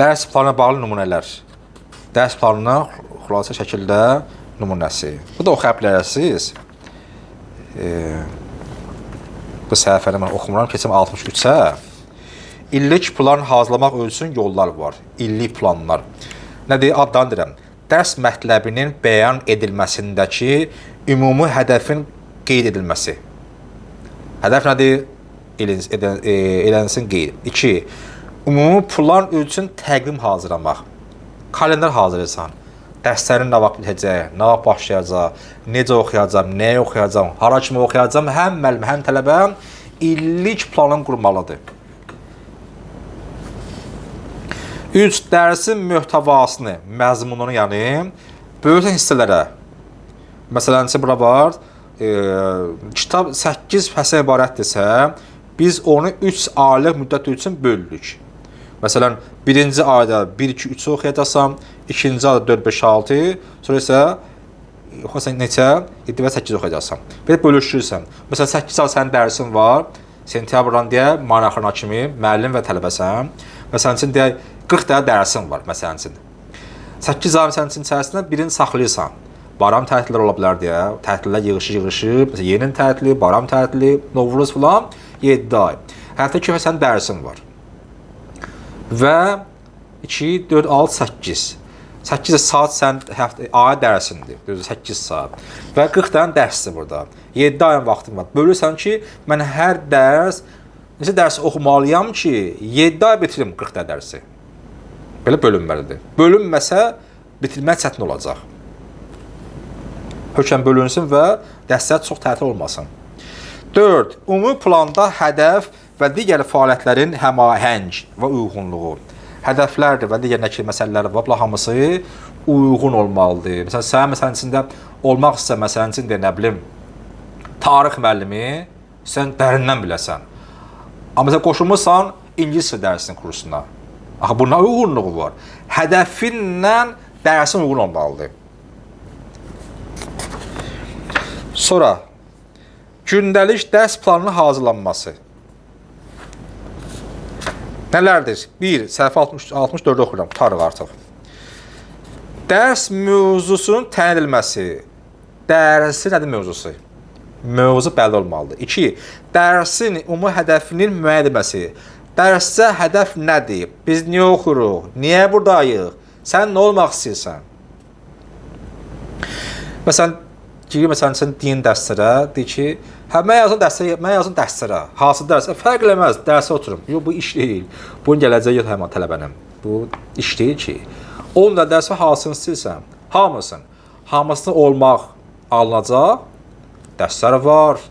Dərs planına bağlı nümunələr. Dərs planına xülasə şəkildə nümunəsi. Bu da oxuya bilərsiniz. Bu səhifəni mən oxumuram, keçəm 63-ə. İllik plan hazırlamaq üçün yollar var. İllik planlar. Nədir? Addan deyirəm. Dərs mətləbinin bəyan edilməsindəki ümumi hədəfin qeyd edilməsi. Hədəf nədir? Elənsin qeyd. 2. Ümumi plan üçün təqvim hazırlamaq. Kalendar hazırlayırsan. Dərslərin nə vaxt bitəcək, nə vaxt başlayacaq, necə oxuyacam, nəyə oxuyacam, hara kimi oxuyacam, həm müəllim, həm tələbə illik planın qurmalıdır. 3. Dərsin möhtəvasını, məzmununu, yəni böyütən hissələrə. Məsələn, bura var, kitab 8 fəslə ibarətdirsə, biz onu 3 aylıq müddət üçün bölürük. Məsələn, birinci ayda 1-2-3 oxuyacaqsam, ikinci ayda 4-5-6, sonra isə oxuyacaqsan neçə? 7 və 8 oxuyacaqsan. Belə bölüşdürürsən. Məsələn, 8 ay sənin dərsin var, sentyabrdan deyək, may axırına kimi müəllim və tələbəsən. Məsələn üçün deyək, 40 dənə dərsin var, məsələn üçün. 8 ay sənin üçün içərisində birini saxlayırsan. Bayram tətilləri ola bilər deyə, tətillər yığışır, məsələn, yeni tətili, bayram tətili, Novruz filan, 7 ay. Həftə 2 sənin dərsin var. Və 2, 4, 6, 8. 8 saat sən aya dərsindir, 8 saat. Və 40 dənə dərsdir burada. 7 ayın vaxtım var. Bölürsən ki, mən hər dərs, neçə dərs oxumalıyam ki, 7 ay bitirim 40 dənə dərsi. Belə bölünməlidir. Bölünməsə, bitirmək çətin olacaq. Hökm bölünsün və dərslər çox tətil olmasın. 4. Ümumi planda hədəf və digər fəaliyyətlərin həmahəng və uyğunluğu. Hədəflərdir və digər nəqli məsələlər var. Bunlar hamısı uyğun olmalıdır. Məsələn, sən məsələn içində olmaq istə, məsələn üçün nə bilim, tarix müəllimi sən dərindən biləsən. Amma məsələn qoşulmuşsan ingilis dərsinin kursuna. Axı buna uyğunluğu var. Hədəfinlə dərsin uyğun olmalıdır. Sonra gündəlik dərs planının hazırlanması. Nələrdir? 1. Səhifə 64-də oxuyuram, tutarıq artıq. Dərs mövzusunun təyin edilməsi. Dərsi nədir mövzusu? Mövzu bəlli olmalıdır. 2. Dərsin ümumi hədəfinin müəyyən edilməsi. Dərsdə hədəf nədir? Biz niyə oxuruq? Niyə buradayıq? Sən nə olmaq istəyirsən? Məsələn, məsələn, din dərslərə, deyir ki, mən yazın dərslərə, hansı dərs? Fərq eləməz, dərsə oturum. Yox, bu iş deyil. Bunun gələcəyi yox həmən tələbənim. Bu iş deyil ki, onunla dərsə hansını istəyirsən? Hamısın. Hamısını olmaq alınacaq. Dərslər var,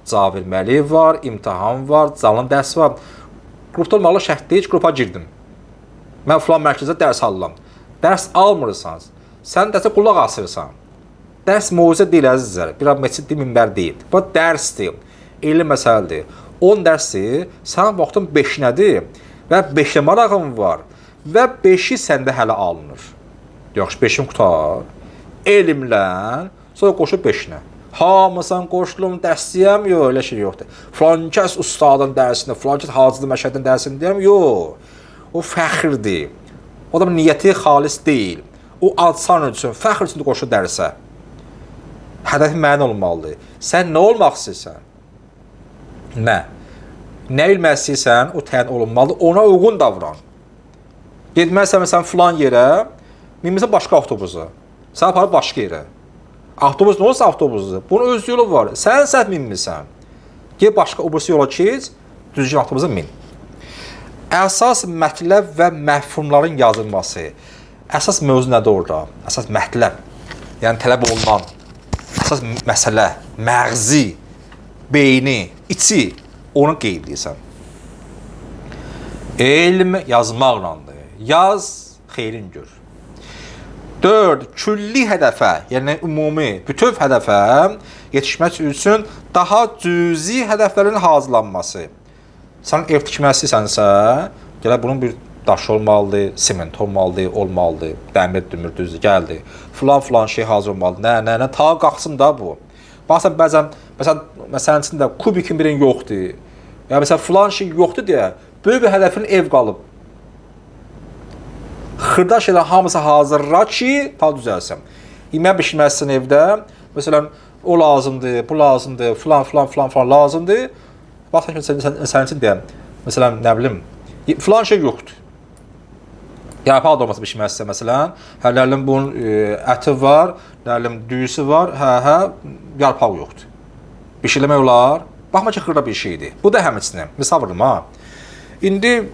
cavab verməli var, imtahan var, canlı dərs var. Qrupda olmaqla şərt deyil ki, qrupa girdim. Mən filan mərkəzdə dərs alıram. Dərs almırsanız, sən dərsə qulaq asırsan. Dərs mövzu deyil, əzizlər. Bir meçid deyil, minbər deyil. Bu dərsdir, elmi məsələdir. 10 dərsdir, sənin vaxtın 5-nədir və 5-ə marağın var və 5-i səndə hələ alınır. Yaxşı, 5-in qutar. Elmlə, sonra qoşub 5-nə. Hamısan qoşulum, dərsliyəm, yox, elə şey yoxdur. Filankəs ustadın dərsində, filankəs hacıdır məşədin dərsində deyəm, yox. O fəxirdir. O da niyyəti xalis deyil. O adsan üçün, fəxir üçün qoşu dərsə. Hədəfi müəyyən olmalıdır. Sən nə olmaq istəyirsən? Nə? Nə bilmək istəyirsən, o təyin olunmalıdır. Ona uyğun davran. Getməlisən məsələn filan yerə, minmirsən başqa avtobusa. Sən aparıb başqa yerə. Avtobus nə olsa avtobusdur. Bunun öz yolu var. Sən səhv minmirsən. Get başqa obrisi yola keç, düzgün avtobusa min. Əsas mətləb və məfhumların yazılması. Əsas mövzu nədir orada? Əsas mətləb. Yəni tələb olunan. Əsas məsələ, məğzi, beyni, içi, onu qeyd edirsən. Elm yazmaqlandır. Yaz, xeyrin gör. 4. Külli hədəfə, yəni ümumi, bütöv hədəfə yetişmək üçün daha cüzi hədəflərin hazırlanması. Sən ev tikmək istəyirsənsə, gələ bunun bir daş olmalıdır, sement olmalıdır, dəmir dümür düzdür, gəldi. Filan şey hazır olmalıdır. Nə, ta qalxsın da bu. Baxsan, bəzən, məsələn içində kubikin birin yoxdur. Ya məsələn, filan şey yoxdur deyə, böyük bir hədəfin ev qalıb. xırda şeylər hamısı hazırla ki, ta düzəlsin. Yemək bişirməlisən evdə. Məsələn, o lazımdır, bu lazımdır, filan lazımdır. Baxın ki, sənin üçün deyəm. Məsələn, nə bilim, filan şey yoxdur. Yarpaq dolması bişirməlisən məsələn. Hələlim bunun əti var, nəlim düyüsü var, yarpaq yoxdur. Bişirmək olar. Baxma ki, xırda bir şeydir. Bu da həmçinin. Misal verim ha. İndi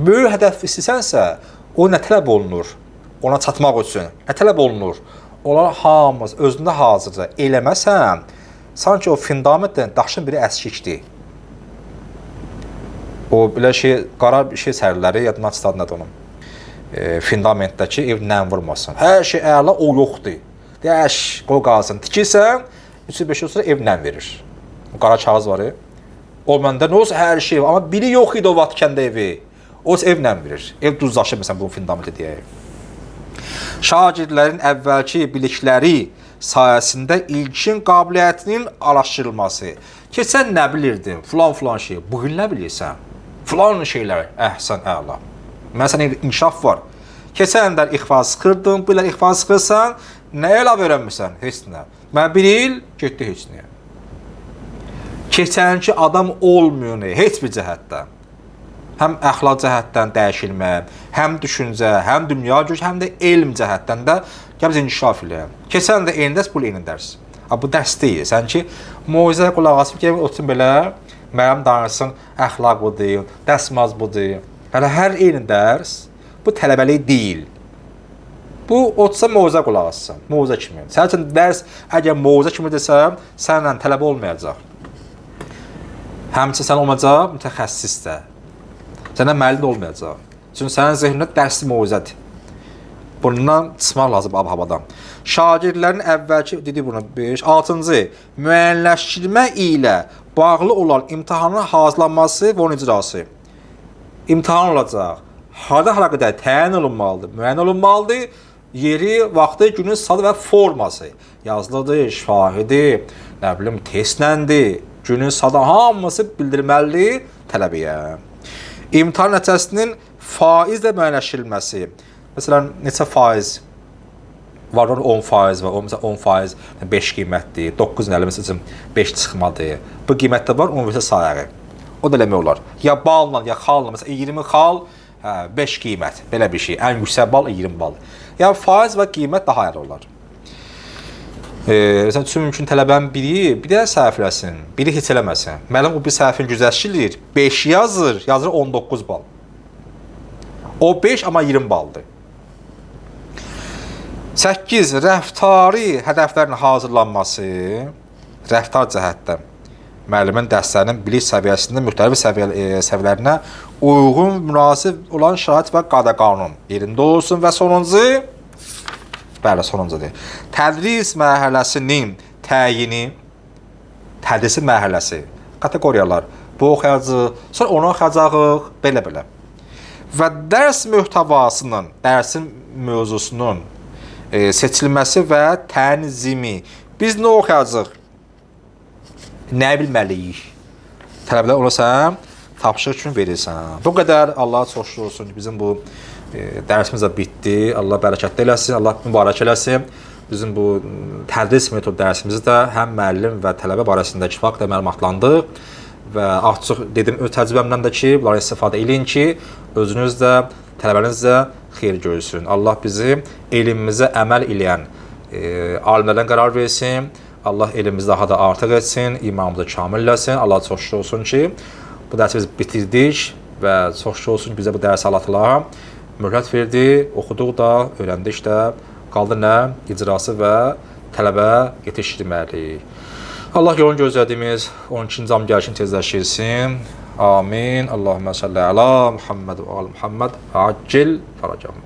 böyük hədəf istəsənsə, o nə tələb olunur? Ona çatmaq üçün nə tələb olunur? Onlar hamımız özündə hazırca eləməsən, sanki o fundamentdən daşın biri əskikdir. O belə şey, qara bir şey sərləri, yadından çıxdı nədir onun? Fundamentdəki ev nəm vurmasın. Hər şey əla, o yoxdur. Deyəş, qoy qalsın. Tikirsən, 3-5 yıl sonra ev nəm verir. Qara kağız var. O məndə nə olsa hər şey var. Amma biri yox idi o vatkəndə evi. O ev nəm verir. Ev duzlaşır, məsələn, bu fundamenti deyək. Şagirdlərin əvvəlki bilikləri sayəsində ilkin qabiliyyətinin araşdırılması. Keçən nə bilirdin? Filan şey. Bugün nə bilirsən? Filan şeylər, əhsən, əla. Məsələn, inkişaf var. Keçən illər ixfa sıxırdın, bu illər ixfa sıxırsan, nə əlavə öyrənmirsən? Heç nə. Mən bir il getdi heç nəyə. Keçənki adam olmuyor heç bir cəhətdən. Həm əxlaq cəhətdən dəyişilmə, həm düşüncə, həm dünya görüş, həm də elm cəhətdən də gəl inkişaf elə. Keçən də eyni dərs, bu eyni dərs. Bu dərs deyil. Sən ki, moizəyə qulaq asıb gəlin oturun belə, mənim danışsın, əxlaq budur, dərsmaz budur. Hələ hər eyni dərs, bu tələbəlik deyil. Bu, otursa moizə qulaq assın, moizə kimi. Sənin üçün dərs, əgər moizə kimi desəm, sənlə tələbə olmayacaq. Həmçin sən olmayacaq, mütəxəssis də. Səndən müəllim də olmayacaq. Çünki sənin zehnində dərsli moizədir. Bundan çıxmaq lazım ab-havadan. Şagirdlərin əvvəlki, dedik bunu 5, 6-cı, müəyyənləşdirmə ilə bağlı olan imtahanın hazırlanması və onun icrası. İmtahan olacaq. Harada qədər təyin olunmalıdır, müəyyən olunmalıdır. Yeri, vaxtı, günün sadı və forması. Yazılıdır, şahidi, nə bilim, testləndi. Günün sadı hamısı bildirməlidir tələbəyə. İmtahan nəticəsinin faizlə müəyyənləşdirilməsi. Məsələn, neçə faiz var, 10% var, məsələn 10% 5 qiymətdir, 9 nəli məsələn 5 çıxmadır. Bu qiymətdə var, universitet sayarı. O da eləmək olar. Ya balla, ya xalla, məsələn 20 xal, 5 qiymət, belə bir şey. Ən yüksək bal 20 bal. Ya faiz və qiymət daha ayrı olar. Məsələn, üçün mümkün tələbənin biri bir də səhv eləsin, biri heç eləməsin. Müəllim o bir səhvini güzəşdirir, 5 yazır, yazır 19 bal. O 5 amma 20 baldır. 8. Rəftari hədəflərin hazırlanması, rəftar cəhətdən. Müəllimin dərslərinin bilik səviyyəsində müxtəlif səviyyələrinə uyğun, münasib olan şərait və qada-qanun yerində olsun və sonuncu, bəli, sonuncudur. Tədris mərhələsinin təyini, tədrisi mərhələsi, kateqoriyalar, bu oxuyacaq, sonra onu oxuyacaq, belə-belə. Və dərs mühtəvasının, dərsin mövzusunun seçilməsi və tənzimi. Biz nə oxuyacaq? Nə bilməliyik? Tələbələr olursa, tapşırıq üçün verirsən. Bu qədər. Allaha çox şükür olsun ki, bizim bu dərsimiz də bitdi. Allah bərəkətli eləsin, Allah mübarək eləsin. Bizim bu tədris metod dərsimizi də həm müəllim və tələbə barəsində kifayət qədər məlumatlandıq və açıq dedim öz təcrübəmdən də ki, bunları istifadə edin ki, özünüz də, tələbəniz də xeyir görsün. Allah bizi elmimizə əməl eləyən alimlərdən qərar versin. Allah elimizi daha da artıq etsin, imanımızı kamil eləsin. Allah çox şükür olsun ki, bu dərsi biz bitirdik və çox şükür olsun ki, bizə bu dərs alatılar möhlət verdi, oxuduq da, öyrəndik də, qaldı nə? İcrası və tələbə yetişdirməliyik. Allah yolun gözlədiyimiz 12-ci am gəlişini tezləşdirsin. Amin. Allahümmə salli əla Muhammed və al Muhammed. Acil faracahum.